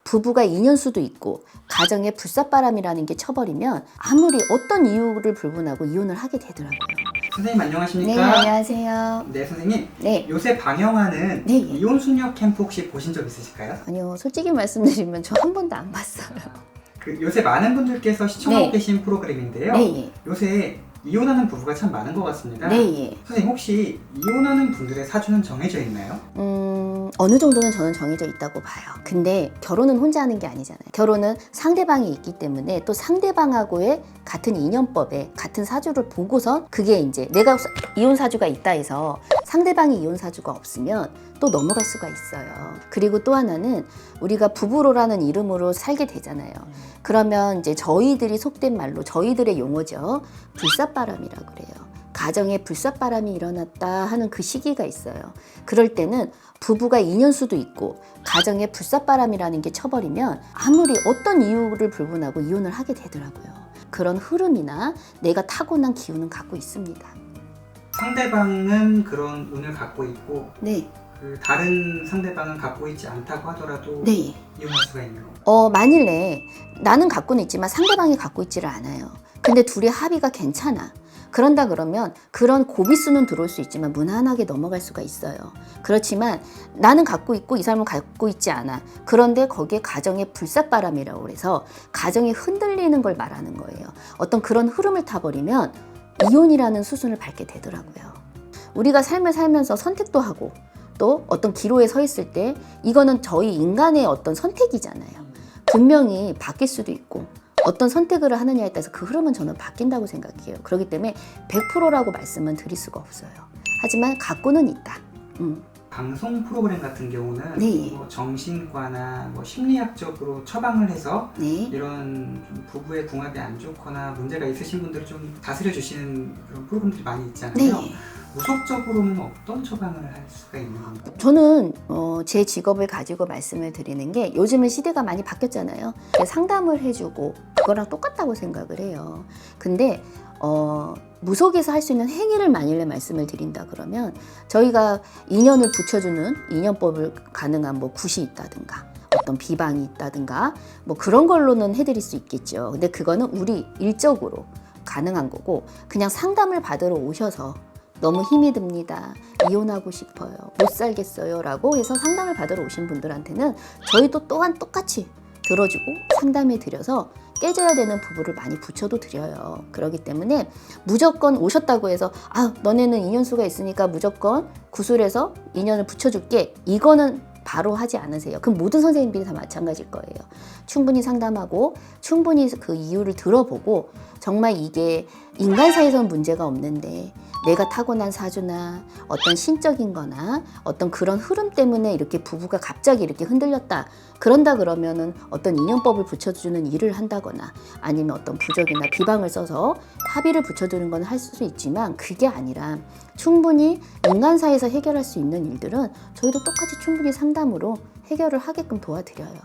부부가 인연수도 있고 가정에 불삿바람이라는 게 쳐버리면 아무리 어떤 이유를 불문하고 이혼을 하게 되더라고요. 선생님 안녕하십니까? 네, 안녕하세요. 네, 선생님. 네. 요새 방영하는 네. 이혼 수녀 캠프 혹시 보신 적 있으실까요? 아니요, 솔직히 말씀드리면 저 한 번도 안 봤어요. 요새 많은 분들께서 시청하고 네. 계신 프로그램인데요. 네. 요새 이혼하는 부부가 참 많은 것 같습니다. 네. 선생님 혹시 이혼하는 분들의 사주는 정해져 있나요? 어느 정도는 저는 정해져 있다고 봐요. 근데 결혼은 혼자 하는 게 아니잖아요. 결혼은 상대방이 있기 때문에 또 상대방하고의 같은 인연법에 같은 사주를 보고선 그게 이제 내가 이혼 사주가 있다 해서 상대방이 이혼 사주가 없으면 또 넘어갈 수가 있어요. 그리고 또 하나는 우리가 부부로라는 이름으로 살게 되잖아요. 그러면 이제 저희들이 속된 말로 저희들의 용어죠. 불삿바람이라고 그래요. 가정에 불삿바람이 일어났다 하는 그 시기가 있어요. 그럴 때는 부부가 인연수도 있고 가정에 불삿바람이라는 게 쳐버리면 아무리 어떤 이유를 불문하고 이혼을 하게 되더라고요. 그런 흐름이나 내가 타고난 기운은 갖고 있습니다. 상대방은 그런 운을 갖고 있고 네. 다른 상대방은 갖고 있지 않다고 하더라도 네. 이혼할 수가 있는 건가요? 만일에 나는 갖고는 있지만 상대방이 갖고 있지를 않아요. 근데 둘이 합의가 괜찮아. 그런다 그러면 그런 고비수는 들어올 수 있지만 무난하게 넘어갈 수가 있어요. 그렇지만 나는 갖고 있고 이 사람은 갖고 있지 않아. 그런데 거기에 가정의 불삿바람이라고 해서 가정이 흔들리는 걸 말하는 거예요. 어떤 그런 흐름을 타버리면 이혼이라는 수순을 밟게 되더라고요. 우리가 삶을 살면서 선택도 하고 또 어떤 기로에 서 있을 때 이거는 저희 인간의 어떤 선택이잖아요. 분명히 바뀔 수도 있고 어떤 선택을 하느냐에 따라서 그 흐름은 저는 바뀐다고 생각해요. 그렇기 때문에 100%라고 말씀은 드릴 수가 없어요. 하지만 갖고는 있다. 방송 프로그램 같은 경우는 네. 뭐 정신과나 뭐 심리학적으로 처방을 해서 네. 이런 좀 부부의 궁합이 안 좋거나 문제가 있으신 분들을 좀 다스려 주시는 그런 프로그램들이 많이 있잖아요. 네. 무속적으로는 어떤 처방을 할 수가 있는 건가요? 저는 제 직업을 가지고 말씀을 드리는 게 요즘은 시대가 많이 바뀌었잖아요. 상담을 해주고 그거랑 똑같다고 생각을 해요. 근데 무속에서 할 수 있는 행위를 만일에 말씀을 드린다 그러면 저희가 인연을 붙여주는 인연법을 가능한 뭐 굿이 있다든가 어떤 비방이 있다든가 뭐 그런 걸로는 해드릴 수 있겠죠. 근데 그거는 우리 일적으로 가능한 거고 그냥 상담을 받으러 오셔서 너무 힘이 듭니다. 이혼하고 싶어요. 못 살겠어요. 라고 해서 상담을 받으러 오신 분들한테는 저희도 또한 똑같이 들어주고 상담해 드려서 깨져야 되는 부부를 많이 붙여도 드려요. 그렇기 때문에 무조건 오셨다고 해서 너네는 인연수가 있으니까 무조건 구술해서 인연을 붙여줄게. 이거는 바로 하지 않으세요. 그럼 모든 선생님들이 다 마찬가지일 거예요. 충분히 상담하고 충분히 그 이유를 들어보고 정말 이게 인간 사이에서는 문제가 없는데 내가 타고난 사주나 어떤 신적인 거나 어떤 그런 흐름 때문에 이렇게 부부가 갑자기 이렇게 흔들렸다. 그런다 그러면은 어떤 인연법을 붙여주는 일을 한다거나 아니면 어떤 부적이나 비방을 써서 합의를 붙여주는 건 할 수 있지만 그게 아니라 충분히 인간 사이에서 해결할 수 있는 일들은 저희도 똑같이 충분히 상담으로 해결을 하게끔 도와드려요.